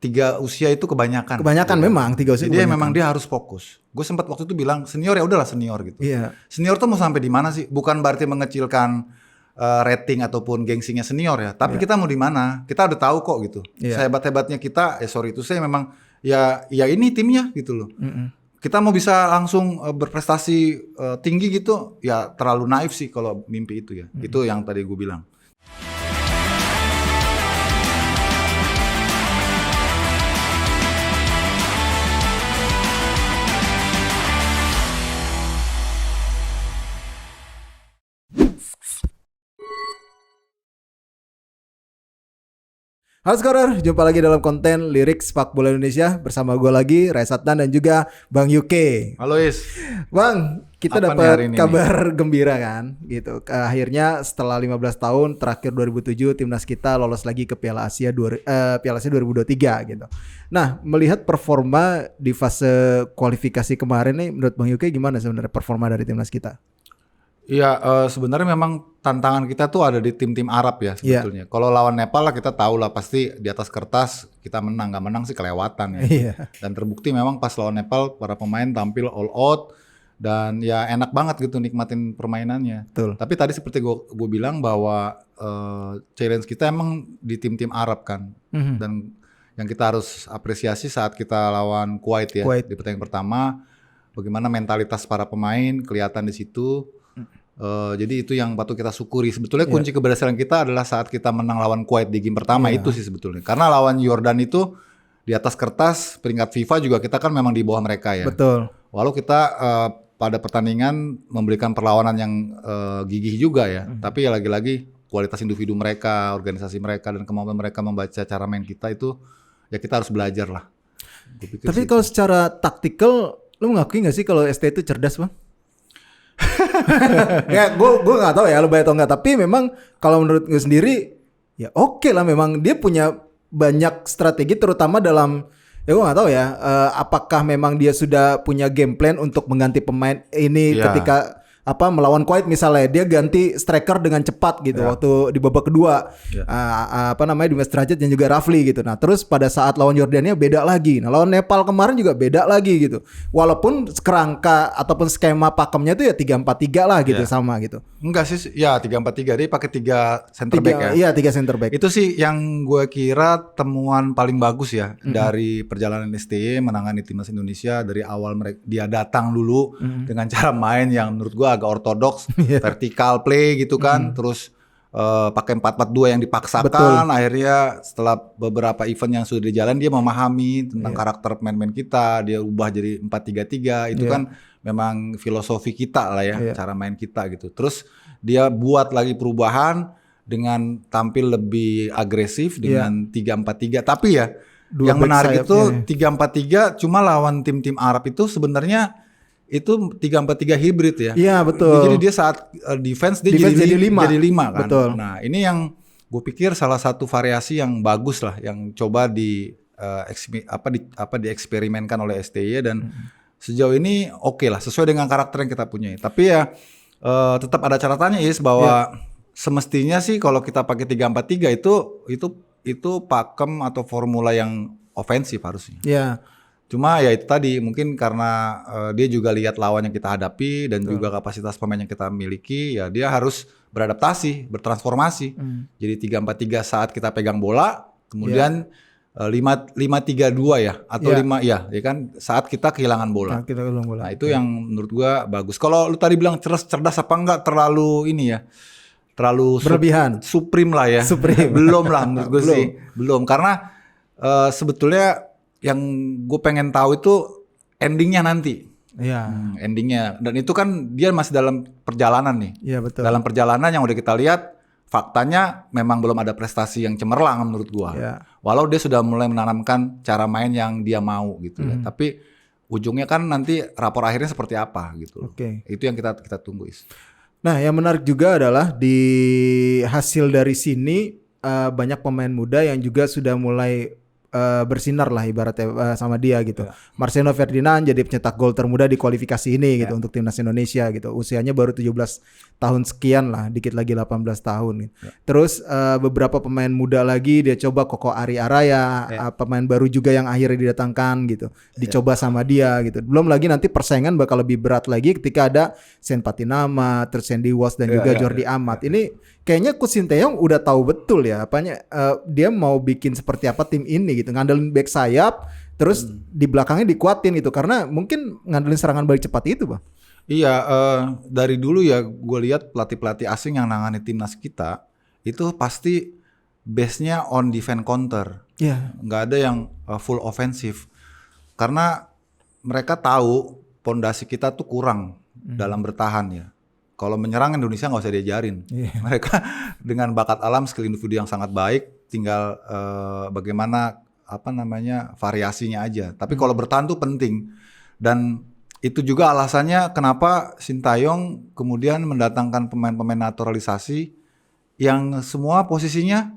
3 usia itu kebanyakan. Kebanyakan memang 3 usia. Jadi memang dia harus fokus. Gue sempat waktu itu bilang senior ya udahlah senior gitu. Iya. Senior tuh mau sampai di mana sih? Bukan berarti mengecilkan rating ataupun gengsinya senior ya. Tapi kita mau di mana? Kita udah tahu kok gitu. Sehebat-hebatnya kita, sorry itu saya memang ya ini timnya gitu loh. Kita mau bisa langsung berprestasi tinggi gitu, ya terlalu naif sih kalau mimpi itu ya. Itu yang tadi gue bilang. Halo Scorer, jumpa lagi dalam konten Lirik Sepak Bola Indonesia bersama gue lagi, Ray Satnan dan juga Bang Yuke. Halo Is. Bang, kita dapat kabar gembira kan gitu. Akhirnya setelah 15 tahun terakhir 2007 timnas kita lolos lagi ke Piala Asia 2023 gitu. Nah, melihat performa di fase kualifikasi kemarin nih, menurut Bang Yuke gimana sebenarnya performa dari timnas kita? Iya, sebenarnya memang tantangan kita tuh ada di tim-tim Arab ya sebetulnya. Kalau lawan Nepal lah kita tahu lah pasti di atas kertas kita menang, nggak menang sih kelewatan ya. Dan terbukti memang pas lawan Nepal para pemain tampil all out dan ya enak banget gitu nikmatin permainannya. Betul. Tapi tadi seperti gue bilang bahwa challenge kita emang di tim-tim Arab kan. Dan yang kita harus apresiasi saat kita lawan Kuwait ya di pertandingan pertama, bagaimana mentalitas para pemain kelihatan di situ. Jadi itu yang patut kita syukuri. Sebetulnya kunci keberhasilan kita adalah saat kita menang lawan Kuwait di game pertama itu sih sebetulnya. Karena lawan Yordan itu di atas kertas peringkat FIFA juga kita kan memang di bawah mereka ya. Betul. Walau kita pada pertandingan memberikan perlawanan yang gigih juga ya. Tapi ya lagi-lagi kualitas individu mereka, organisasi mereka dan kemampuan mereka membaca cara main kita itu ya kita harus belajar lah. Tapi kalau secara taktikal, lu mengakui nggak sih kalau ST itu cerdas, Bang? Ya, gue nggak tahu ya lo bayar atau nggak, tapi memang kalau menurut gue sendiri ya oke lah, memang dia punya banyak strategi terutama dalam ya gue nggak tahu ya apakah memang dia sudah punya game plan untuk mengganti pemain ini ketika melawan Kuwait misalnya dia ganti striker dengan cepat gitu waktu di babak kedua Dimas Derajat dan juga Rafli gitu. Nah terus pada saat lawan Yordania beda lagi. Nah lawan Nepal kemarin juga beda lagi gitu. Walaupun kerangka ataupun skema pakemnya itu ya 3-4-3 lah gitu sama gitu. Enggak sih, ya 3-4-3 dia pakai 3 center back ya. Iya 3 center back. Itu sih yang gue kira temuan paling bagus ya dari perjalanan STY menangani timnas Indonesia dari awal dia datang dulu dengan cara main yang menurut gue agak ortodoks, vertikal play gitu kan, terus pakai 4-4-2 yang dipaksakan. Betul. Akhirnya setelah beberapa event yang sudah dijalan dia memahami tentang karakter pemain-pemain kita, dia ubah jadi 4-3-3 itu kan memang filosofi kita lah ya, cara main kita gitu. Terus dia buat lagi perubahan dengan tampil lebih agresif dengan 3-4-3. Tapi ya yang menarik itu 3-4-3 cuma lawan tim-tim Arab itu sebenarnya itu 3-4-3 hybrid ya. Iya betul. Jadi dia saat defense dia jadi 5 kan. Betul. Nah ini yang gue pikir salah satu variasi yang bagus lah, yang coba dieksperimenkan oleh STY dan sejauh ini oke lah, sesuai dengan karakter yang kita punya. Tapi ya tetap ada catatannya bahwa semestinya sih kalau kita pakai 3-4-3 itu pakem atau formula yang ofensif harusnya. Iya. Cuma ya itu tadi mungkin karena dia juga lihat lawan yang kita hadapi dan juga kapasitas pemain yang kita miliki, ya dia harus beradaptasi, bertransformasi. Jadi 3-4-3 saat kita pegang bola, kemudian 5-3-2 ya atau 5 ya kan saat kita kehilangan bola. Nah, itu yang menurut gua bagus. Kalau lu tadi bilang cerdas apa enggak, terlalu ini ya. Terlalu berlebihan. Supreme lah ya. Belum lah menurut gua sih. Belum, karena sebetulnya yang gue pengen tahu itu endingnya nanti. Iya. Endingnya. Dan itu kan dia masih dalam perjalanan nih. Iya betul. Dalam perjalanan yang udah kita lihat, faktanya memang belum ada prestasi yang cemerlang menurut gue. Iya. Walau dia sudah mulai menanamkan cara main yang dia mau gitu ya. Tapi ujungnya kan nanti rapor akhirnya seperti apa gitu. Oke. Itu yang kita tunggu. Nah yang menarik juga adalah di hasil dari sini banyak pemain muda yang juga sudah mulai bersinar lah ibaratnya sama dia gitu. Marcelo Ferdinand jadi pencetak gol termuda di kualifikasi ini gitu untuk timnas Indonesia gitu. Usianya baru 17 tahun sekian lah, dikit lagi 18 tahun gitu. Terus beberapa pemain muda lagi dia coba, Koko Ari Araya, pemain baru juga yang akhirnya didatangkan gitu. Dicoba sama dia gitu. Belum lagi nanti persaingan bakal lebih berat lagi ketika ada Sen Patinama, terus Sandy Walsh dan juga Jordi Amat. Ini kayaknya Coach Sinteyong udah tahu betul ya dia mau bikin seperti apa tim ini gitu, ngandelin back sayap terus di belakangnya dikuatin gitu karena mungkin ngandelin serangan balik cepat itu Bang. Iya, dari dulu ya gue lihat pelatih-pelatih asing yang nangani timnas kita itu pasti base-nya on defense counter. Iya. Nggak ada yang full offensive karena mereka tahu pondasi kita tuh kurang dalam bertahan ya. Kalau menyerang Indonesia nggak usah diajarin. Mereka dengan bakat alam, skill individu yang sangat baik, tinggal bagaimana variasinya aja. Tapi kalau bertahan tuh penting. Dan itu juga alasannya kenapa Sintayong kemudian mendatangkan pemain-pemain naturalisasi yang semua posisinya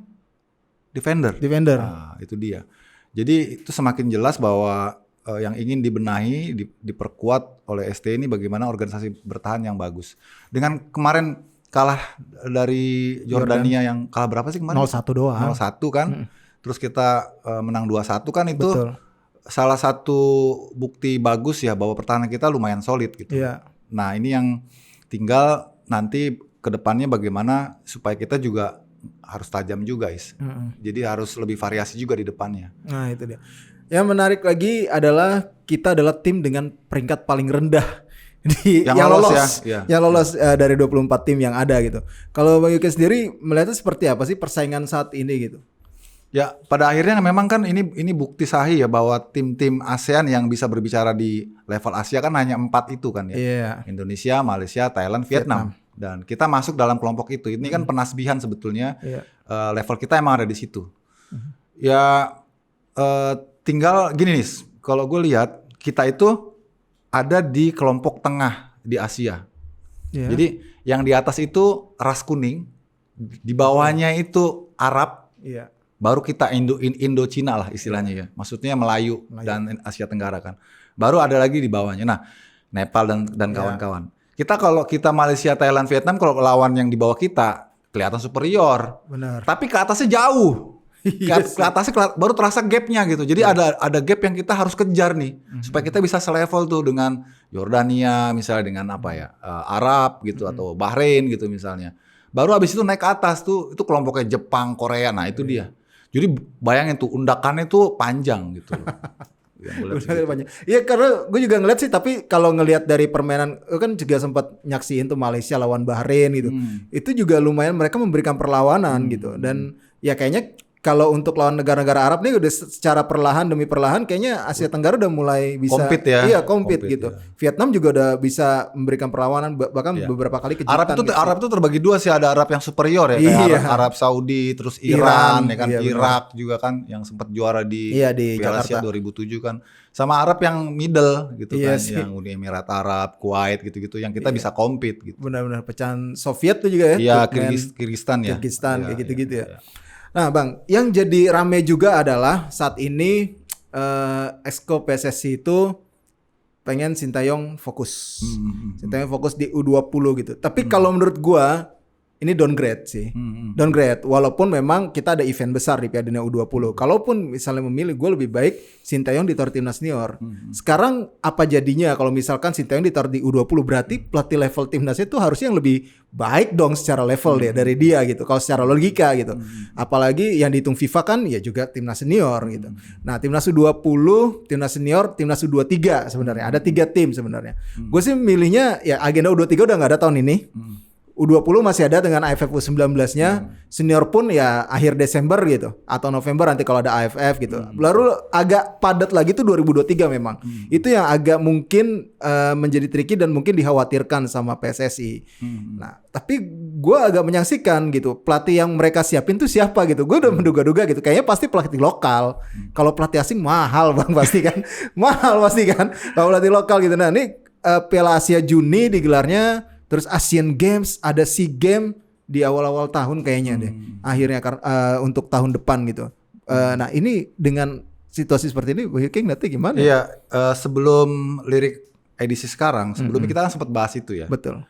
defender. Nah, itu dia. Jadi itu semakin jelas bahwa yang ingin dibenahi, diperkuat oleh ST ini bagaimana organisasi bertahan yang bagus. Dengan kemarin kalah dari Jordania yang kalah berapa sih kemarin? 0-1 doang. 0-1 kan. Terus kita menang 2-1 kan itu. Betul. Salah satu bukti bagus ya bahwa pertahanan kita lumayan solid gitu. Iya. Nah, ini yang tinggal nanti ke depannya bagaimana supaya kita juga harus tajam juga, guys. Jadi harus lebih variasi juga di depannya. Nah, itu dia. Yang menarik lagi adalah kita adalah tim dengan peringkat paling rendah yang lolos yang lolos dari 24 tim yang ada gitu. Kalau Bang Yuki sendiri melihatnya seperti apa sih persaingan saat ini gitu? Ya, pada akhirnya memang kan ini bukti sahih ya bahwa tim-tim ASEAN yang bisa berbicara di level Asia kan hanya 4 itu kan ya. Yeah. Indonesia, Malaysia, Thailand, Vietnam. Dan kita masuk dalam kelompok itu. Ini kan penasbihan sebetulnya. Level kita emang ada di situ. Ya tinggal gini nih, kalau gue lihat kita itu ada di kelompok tengah di Asia. Jadi yang di atas itu ras kuning, di bawahnya itu Arab, baru kita Indo-Cina lah istilahnya ya. Maksudnya Melayu dan Asia Tenggara kan. Baru ada lagi di bawahnya. Nah, Nepal dan kawan-kawan. Kalau kita Malaysia, Thailand, Vietnam, kalau lawan yang di bawah kita kelihatan superior. Benar. Tapi ke atasnya jauh. Ke atasnya baru terasa gapnya gitu. Jadi ada gap yang kita harus kejar nih supaya kita bisa selevel tuh dengan Yordania misalnya, dengan Arab gitu atau Bahrain gitu misalnya. Baru habis itu naik ke atas tuh itu kelompoknya Jepang, Korea. Nah, itu dia. Jadi bayangin tuh undakannya tuh panjang gitu. Iya, karena gue juga ngeliat sih, tapi kalau ngelihat dari permainan kan juga sempat nyaksiin tuh Malaysia lawan Bahrain gitu. Itu juga lumayan mereka memberikan perlawanan gitu. Dan ya kayaknya kalau untuk lawan negara-negara Arab nih udah secara perlahan demi perlahan kayaknya Asia Tenggara udah mulai bisa compete gitu. Ya. Vietnam juga udah bisa memberikan perlawanan bahkan beberapa kali kejutan. Arab itu terbagi dua sih, ada Arab yang superior ya kayak Arab Saudi, terus Iran ya kan, Irak juga kan yang sempat juara di Piala Asia 2007 kan. Sama Arab yang middle gitu kan, yang Uni Emirat Arab, Kuwait gitu-gitu yang kita bisa compete gitu. Benar-benar pecahan Soviet tuh juga ya. Iya, Kyrgyzstan ya. Kyrgyzstan kayak gitu-gitu ya. Nah Bang, yang jadi rame juga adalah saat ini Exco PSSI itu pengen Sintayong fokus. Sintayong fokus di U20 gitu. Tapi kalau menurut gua ini downgrade sih. Downgrade. Walaupun memang kita ada event besar di Piala Dunia U20. Kalaupun misalnya memilih, gue lebih baik Sintayong ditaruh timnas senior. Sekarang apa jadinya kalau misalkan Sintayong ditaruh di U20? Berarti pelatih level timnasnya itu harusnya yang lebih baik dong secara level dari dia gitu. Kalau secara logika gitu. Apalagi yang dihitung FIFA kan ya juga timnas senior gitu. Nah timnas U20, timnas senior, timnas U23 sebenarnya. Ada 3 tim sebenarnya. Gue sih milihnya ya agenda U23 udah gak ada tahun ini. U20 masih ada dengan AFF U19-nya, senior pun ya akhir Desember gitu atau November nanti kalau ada AFF gitu. Lalu agak padat lagi tuh 2023 memang. Itu yang agak mungkin menjadi tricky dan mungkin dikhawatirkan sama PSSI. Nah, tapi gue agak menyaksikan gitu pelatih yang mereka siapin tuh siapa gitu. Gue udah menduga-duga gitu. Kayaknya pasti pelatih lokal. Kalau pelatih asing mahal Bang pasti kan. Mahal pasti kan. Kalau pelatih lokal gitu. Nah, ini Piala Asia Juni digelarnya. Terus Asian Games, ada SEA Games di awal-awal tahun kayaknya deh. Akhirnya untuk tahun depan gitu. Nah ini dengan situasi seperti ini, King nanti gimana? Iya, sebelum lirik edisi sekarang, sebelumnya kita kan sempat bahas itu ya. Betul.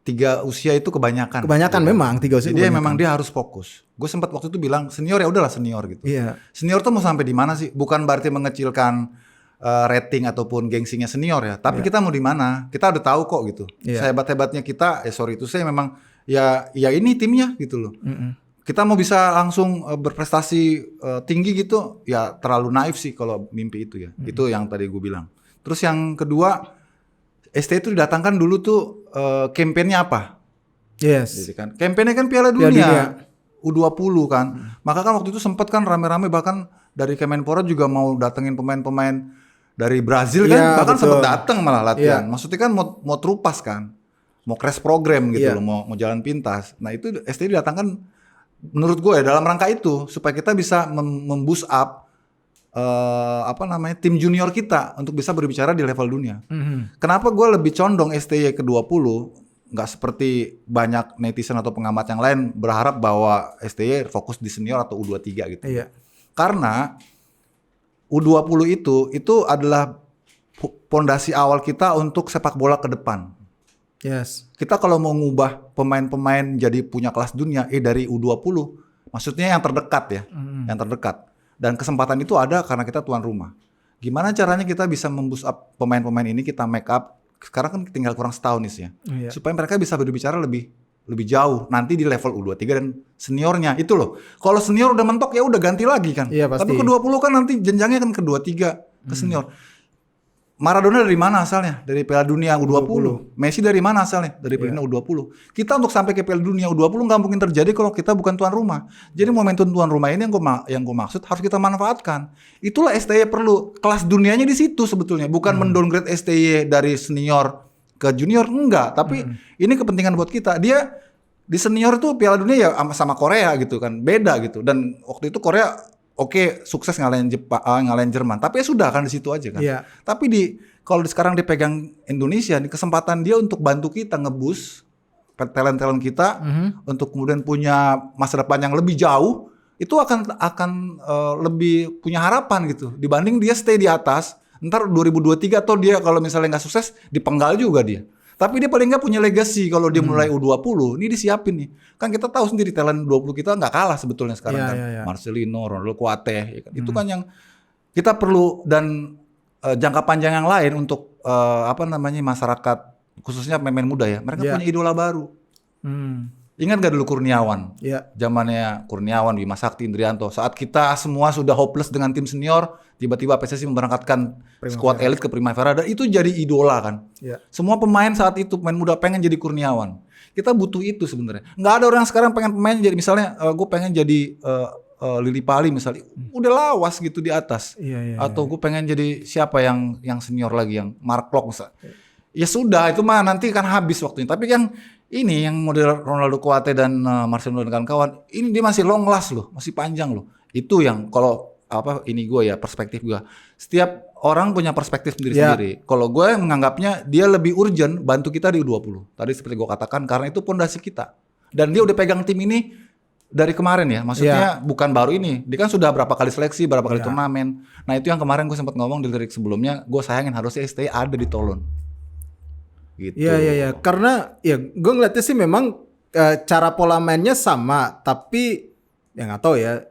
3 usia itu kebanyakan. Kebanyakan memang 3 usia. Jadi kebanyakan. memang dia harus fokus. Gue sempat waktu itu bilang senior ya udahlah senior gitu. Iya. Senior tuh mau sampai di mana sih? Bukan berarti mengecilkan rating ataupun gengsinya senior ya. Tapi kita mau di mana? Kita udah tahu kok gitu. Sehebat-hebatnya kita, sorry itu saya memang ya ini timnya gitu loh. Kita mau bisa langsung berprestasi tinggi gitu, ya terlalu naif sih kalau mimpi itu ya. Itu yang tadi gue bilang. Terus yang kedua, ST itu didatangkan dulu tuh kampanye apa? Yes. Jadi kan kampanye kan Piala Dunia. U20 kan. Maka kan waktu itu sempat kan rame-rame bahkan dari Kemenpora juga mau datengin pemain-pemain dari Brazil kan, bahkan sempat datang malah latihan. Maksudnya kan mau terupas kan. Mau crash program gitu loh, mau jalan pintas. Nah, itu ST didatangkan menurut gue ya dalam rangka itu supaya kita bisa memboost up tim junior kita untuk bisa berbicara di level dunia. Kenapa gue lebih condong STY ke 20, nggak seperti banyak netizen atau pengamat yang lain berharap bahwa STY fokus di senior atau U23 gitu. Iya. Karena U20 itu adalah pondasi awal kita untuk sepak bola ke depan. Yes. Kita kalau mau ngubah pemain-pemain jadi punya kelas dunia dari U20, maksudnya yang terdekat ya, yang terdekat. Dan kesempatan itu ada karena kita tuan rumah. Gimana caranya kita bisa memboost up pemain-pemain ini, kita make up. Sekarang kan tinggal kurang setahun nih ya. Supaya mereka bisa berbicara lebih jauh nanti di level U23 dan seniornya itu loh. Kalau senior udah mentok ya udah ganti lagi kan. Iya, pasti. Tapi ke 20 kan nanti jenjangnya kan ke 23 ke senior. Maradona dari mana asalnya? Dari Piala Dunia U20. Messi dari mana asalnya? Dari Piala Dunia U20. Kita untuk sampai ke Piala Dunia U20 nggak mungkin terjadi kalau kita bukan tuan rumah. Jadi momentum tuan rumah ini yang gue maksud harus kita manfaatkan. Itulah STY perlu. Kelas dunianya di situ sebetulnya. Bukan mendowngrade STY dari senior ke junior, enggak. Tapi ini kepentingan buat kita. Dia di senior tuh Piala Dunia ya sama Korea gitu kan. Beda gitu. Dan waktu itu Korea oke, sukses ngalahin ngalahin Jerman. Tapi ya sudah kan di situ aja kan. Tapi kalau sekarang dipegang Indonesia, ini kesempatan dia untuk bantu kita ngeboost talent-talent kita untuk kemudian punya masa depan yang lebih jauh, itu akan lebih punya harapan gitu dibanding dia stay di atas. Ntar 2023 atau dia kalau misalnya nggak sukses dipenggal juga dia. Tapi dia paling nggak punya legacy kalau dia mulai U20, ini disiapin nih. Kan kita tahu sendiri talent 20 kita nggak kalah sebetulnya sekarang kan. Marcelino, Ronaldo Kuate, ya kan? Itu kan yang kita perlu dan jangka panjang yang lain untuk masyarakat khususnya pemain muda ya. Mereka punya idola baru. Ingat gak dulu Kurniawan? Zamannya Kurniawan, Bima Sakti, Indrianto. Saat kita semua sudah hopeless dengan tim senior, tiba-tiba PSSI memberangkatkan skuad elit ke Primavera, dan itu jadi idola kan. Semua pemain saat itu, pemain muda pengen jadi Kurniawan. Kita butuh itu sebenarnya. Nggak ada orang sekarang pengen pemain jadi, misalnya gue pengen jadi Lili Pali misalnya, udah lawas gitu di atas. Atau gue pengen jadi siapa yang senior lagi, yang Mark Klok misalnya. Ya sudah, itu mah nanti kan habis waktunya. Tapi yang ini yang model Ronaldo Kuate dan Marcelo dan kawan-kawan, ini dia masih long last loh, masih panjang loh. Itu yang kalau ini gue ya perspektif gue. Setiap orang punya perspektif sendiri-sendiri. Kalau gue menganggapnya dia lebih urgent bantu kita di U20. Tadi seperti gue katakan karena itu pondasi kita. Dan dia udah pegang tim ini dari kemarin ya. Maksudnya bukan baru ini. Dia kan sudah berapa kali seleksi, berapa kali turnamen. Nah, itu yang kemarin gue sempat ngomong di lirik sebelumnya, gue sayangin harusnya STY ada di Toulon. Gitu. Iya. Karena ya gue ngeliatnya sih memang cara pola mainnya sama, tapi ya nggak tahu ya.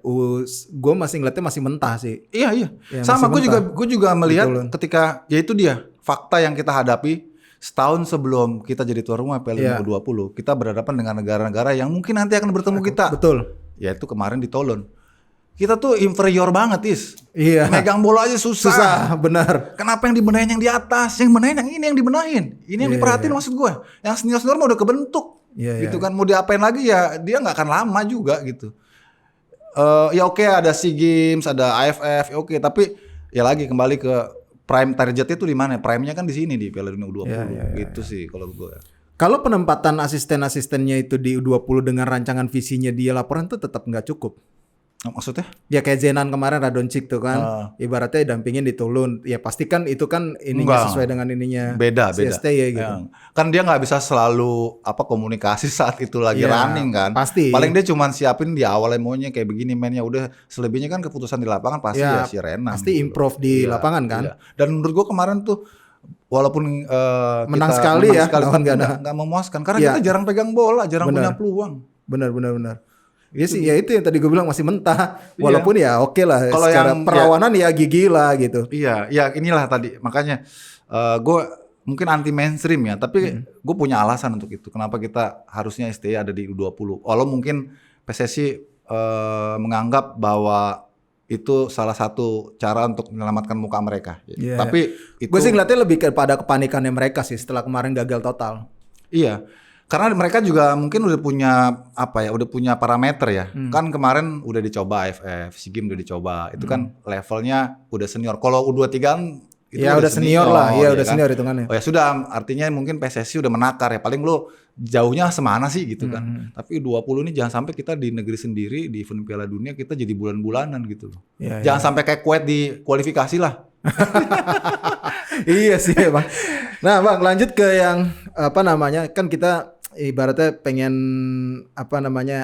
Gue masih ngeliatnya masih mentah sih. Iya. Sama gue juga melihat ketika ya itu dia fakta yang kita hadapi setahun sebelum kita jadi tuan rumah Piala Dunia U20, kita berhadapan dengan negara-negara yang mungkin nanti akan bertemu kita. Betul. Yaitu kemarin di Toulon. Kita tuh inferior banget, Iya. Megang bola aja susah. Benar. Kenapa yang dibenahin yang di atas? Yang benahin yang ini yang dibenahin. Ini yang diperhatiin maksud gue. Yang senior-senior mah udah kebentuk. Gitu kan. Mau diapain lagi ya dia nggak akan lama juga gitu. Ya oke, ada SEA Games, ada AFF, oke. Tapi ya lagi kembali ke prime targetnya tuh di mana? Prime-nya kan di sini di Piala Dunia U20. Gitu sih kalau gue. Kalau penempatan asisten-asistennya itu di U20 dengan rancangan visinya dia laporan tuh tetap nggak cukup. Maksudnya? Ya kayak Zenan kemarin Radonjic tuh kan, ibaratnya dampingin di Toulon. Ya pasti kan itu kan ininya Enggak. sesuai dengan ininya Beda. CST ya gitu. Kan dia nggak bisa selalu komunikasi saat itu lagi Iya, running kan. pasti. Paling dia cuman siapin di awal maunya kayak begini mainnya, udah selebihnya kan keputusan di lapangan pasti ya si Renan. Pasti gitu improve loh. di lapangan kan. Iya. Dan menurut gua kemarin tuh walaupun Menang kita sekali ya, tapi lawan Ghana. nggak memuaskan karena Iya. kita jarang pegang bola, jarang Benar. punya peluang. Benar. Ya sih, ya itu yang tadi gue bilang masih mentah. Walaupun ya oke lah, Kalau secara yang perlawanan ya gigi lah gitu. Iya, ya inilah tadi makanya gue mungkin anti mainstream ya, tapi gue punya alasan untuk itu. Kenapa kita harusnya STI ada di U20? Walau mungkin PSSI menganggap bahwa itu salah satu cara untuk menyelamatkan muka mereka. Yeah. Tapi itu Gue sih ngeliatnya lebih kepada kepanikannya mereka sih setelah kemarin gagal total. iya. Karena mereka juga mungkin udah punya udah punya parameter ya. Kan kemarin udah dicoba AFF, SEA Games udah dicoba. Itu kan levelnya udah senior. Kalau U23 kan itu Ya udah senior lah, ya udah kan? senior hitungannya. Oh ya sudah, artinya mungkin PSSI udah menakar ya. Paling lu jauhnya semana sih gitu kan. Tapi U20 ini jangan sampai kita di negeri sendiri di event Piala Dunia kita jadi bulan-bulanan gitu loh. Ya, Jangan sampai kayak Kuwait di kualifikasi lah. Iya sih Bang. Nah Bang, lanjut ke yang kan kita ibaratnya pengen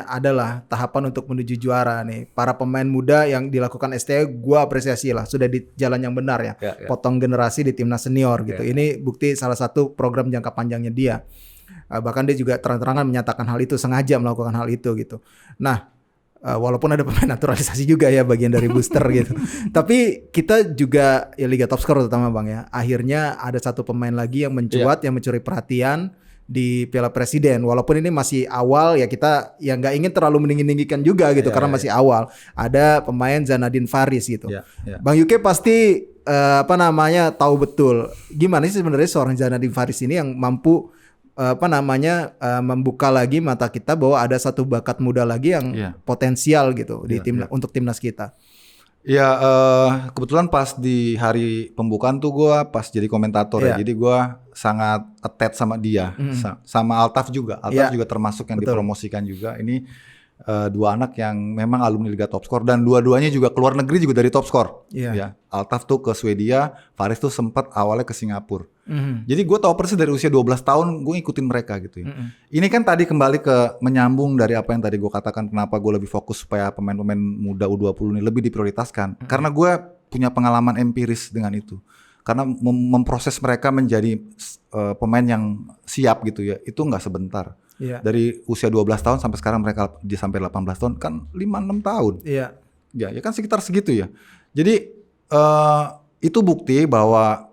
adalah tahapan untuk menuju juara nih. Para pemain muda yang dilakukan STI gua apresiasi lah, sudah di jalan yang benar ya. Potong generasi di timnas senior gitu. Ini bukti salah satu program jangka panjangnya dia. Bahkan dia juga terang-terangan menyatakan hal itu, sengaja melakukan hal itu gitu. Nah, walaupun ada pemain naturalisasi juga ya bagian dari booster gitu. Tapi kita juga ya Liga Top Skor terutama Bang ya. Akhirnya ada satu pemain lagi yang mencuat yang mencuri perhatian di Piala Presiden. Walaupun ini masih awal ya, kita ya nggak ingin terlalu meninggi-ninggikan juga gitu karena masih awal. Ada pemain Zanadin Faris gitu. Bang Yuke pasti tahu betul gimana sih sebenarnya seorang Zanadin Faris ini yang mampu membuka lagi mata kita bahwa ada satu bakat muda lagi yang potensial gitu di untuk timnas kita. Ya kebetulan pas di hari pembukaan tuh gue pas jadi komentator ya, jadi gue sangat attach sama dia, sama Altaf juga. Altaf juga termasuk yang dipromosikan juga. Ini dua anak yang memang alumni Liga Top Skor dan dua-duanya juga keluar negeri juga dari Top Skor. Ya, Altaf tuh ke Swedia, Faris tuh sempat awalnya ke Singapura. Jadi gue tahu persis dari usia 12 tahun gue ngikutin mereka gitu ya. Ini kan tadi kembali ke menyambung dari apa yang tadi gue katakan, kenapa gue lebih fokus supaya pemain-pemain muda U20 ini lebih diprioritaskan. Karena gue punya pengalaman empiris dengan itu. Karena memproses mereka menjadi pemain yang siap gitu ya, itu nggak sebentar. Dari usia 12 tahun sampai sekarang mereka sampai 18 tahun kan 5-6 tahun. Ya kan sekitar segitu ya. Jadi itu bukti bahwa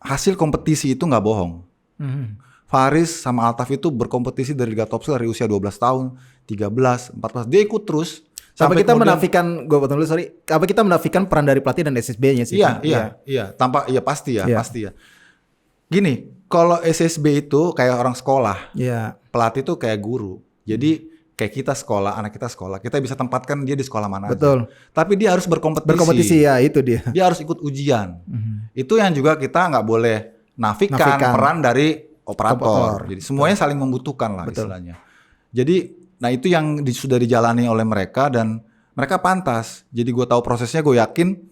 hasil kompetisi itu nggak bohong. Faris sama Altaf itu berkompetisi dari Liga Top Skor dari usia 12 tahun, 13, 14. Dia ikut terus. Sampai kita menafikan, gue potong dulu sorry. Apa kita menafikan peran dari pelatih dan SSB-nya sih? Iya. Pasti ya. Gini, kalau SSB itu kayak orang sekolah, pelatih itu kayak guru. Jadi kayak kita sekolah, anak kita sekolah, kita bisa tempatkan dia di sekolah mana aja. Tapi dia harus berkompetisi. Berkompetisi ya, itu dia. Dia harus ikut ujian. Itu yang juga kita nggak boleh nafikan peran dari operator. Jadi semuanya saling membutuhkan lah istilahnya. Jadi, nah itu yang sudah dijalani oleh mereka dan mereka pantas. Jadi gue tahu prosesnya, gue yakin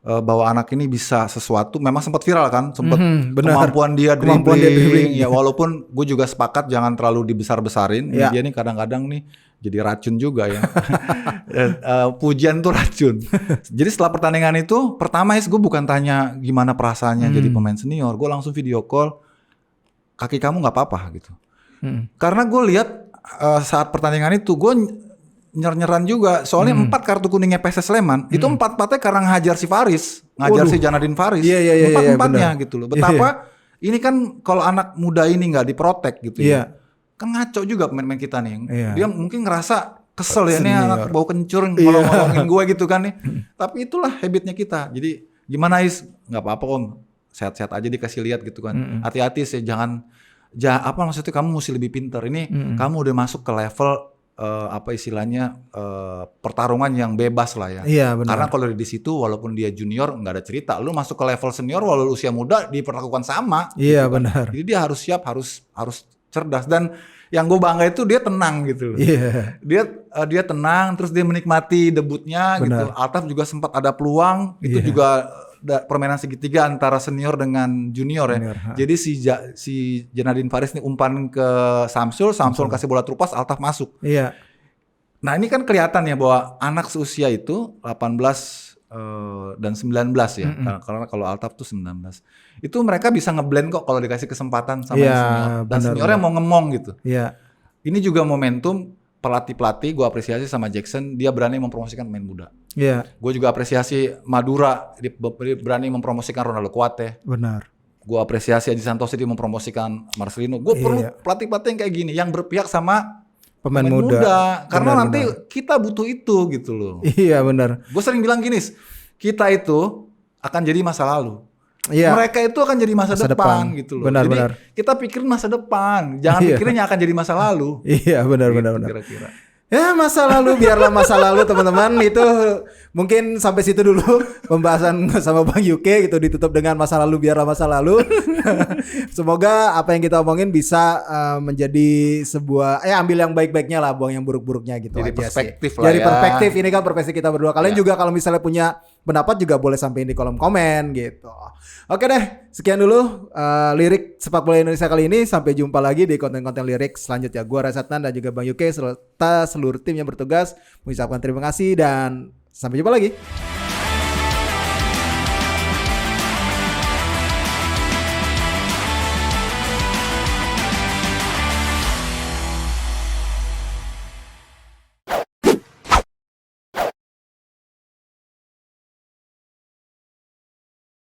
bahwa anak ini bisa sesuatu. Memang sempat viral kan, sempat kemampuan dia dribbling. Ya walaupun gue juga sepakat jangan terlalu dibesar-besarin. Dia nih kadang-kadang nih jadi racun juga ya. Pujian tuh racun. Jadi setelah pertandingan itu, pertama gue bukan tanya gimana perasaannya jadi pemain senior. Gue langsung video call, kaki kamu nggak apa-apa gitu. Karena gue lihat saat pertandingan itu gue nyer-nyeran juga. Soalnya 4 kartu kuningnya PSS Sleman itu 4-4-nya karena ngajar si Faris, ngajar si Zanadin Faris. 4-4-nya gitu loh. Betapa ini kan kalau anak muda ini nggak diprotek gitu ya. Kan ngaco juga pemain-pemain kita nih. Dia mungkin ngerasa kesel ya, nih anak bau kencur kalau ngomongin gue gitu kan nih. Tapi itulah habitnya kita. Jadi gimana Is? Nggak apa-apa om, sehat-sehat aja dikasih lihat gitu kan. Hati-hati sih, maksudnya kamu mesti lebih pinter. Ini kamu udah masuk ke level pertarungan yang bebas lah ya. Karena kalau di situ walaupun dia junior nggak ada cerita, lu masuk ke level senior walau usia muda diperlakukan sama. Benar. Jadi dia harus siap, harus cerdas. Dan yang gue bangga itu dia tenang gitu loh. Iya. Dia tenang, terus dia menikmati debutnya gitu. Altaf juga sempat ada peluang, itu juga permainan segitiga antara senior dengan junior ya. Jadi si Janadin Faris nih umpan ke Samsul kasih bola terupas, Altaf masuk. Iya. Nah ini kan kelihatan ya bahwa anak seusia itu 18 dan 19 ya. Karena kalau Altaf tuh 19. Itu mereka bisa ngeblend kok kalau dikasih kesempatan sama yang senior. Dan seniornya mau ngemong gitu. Iya. Ini juga momentum pelatih-pelatih, gue apresiasi sama Jackson, dia berani mempromosikan pemain muda. Iya. Gue juga apresiasi Madura, dia berani mempromosikan Ronaldo Kuate. Benar. Gue apresiasi Aji Santoso, dia mempromosikan Marcelino. Gue perlu pelatih-pelatih yang kayak gini, yang berpihak sama pemain muda. Karena nanti kita butuh itu gitu loh. Iya benar. Gue sering bilang gini, kita itu akan jadi masa lalu. Iya. Mereka itu akan jadi masa depan gitu loh. Benar, jadi benar. kita pikirin masa depan, jangan pikirin yang akan jadi masa lalu. Iya benar Gitu, benar benar. Kira-kira. Ya masa lalu biarlah masa lalu teman-teman, itu mungkin sampai situ dulu pembahasan sama Bang Yuke gitu, ditutup dengan masa lalu biarlah masa lalu. Semoga apa yang kita omongin bisa menjadi sebuah ambil yang baik-baiknya lah, buang yang buruk-buruknya gitu. Jadi aja perspektif sih. lah Jadi ya. perspektif, ini kan perspektif kita berdua. Kalian juga kalau misalnya punya pendapat juga boleh sampein di kolom komen gitu. Oke deh, sekian dulu lirik sepak bola Indonesia kali ini. Sampai jumpa lagi di konten-konten lirik selanjutnya. Gua Reza Adnan dan juga Bang Yuke serta seluruh tim yang bertugas mengucapkan terima kasih dan sampai jumpa lagi.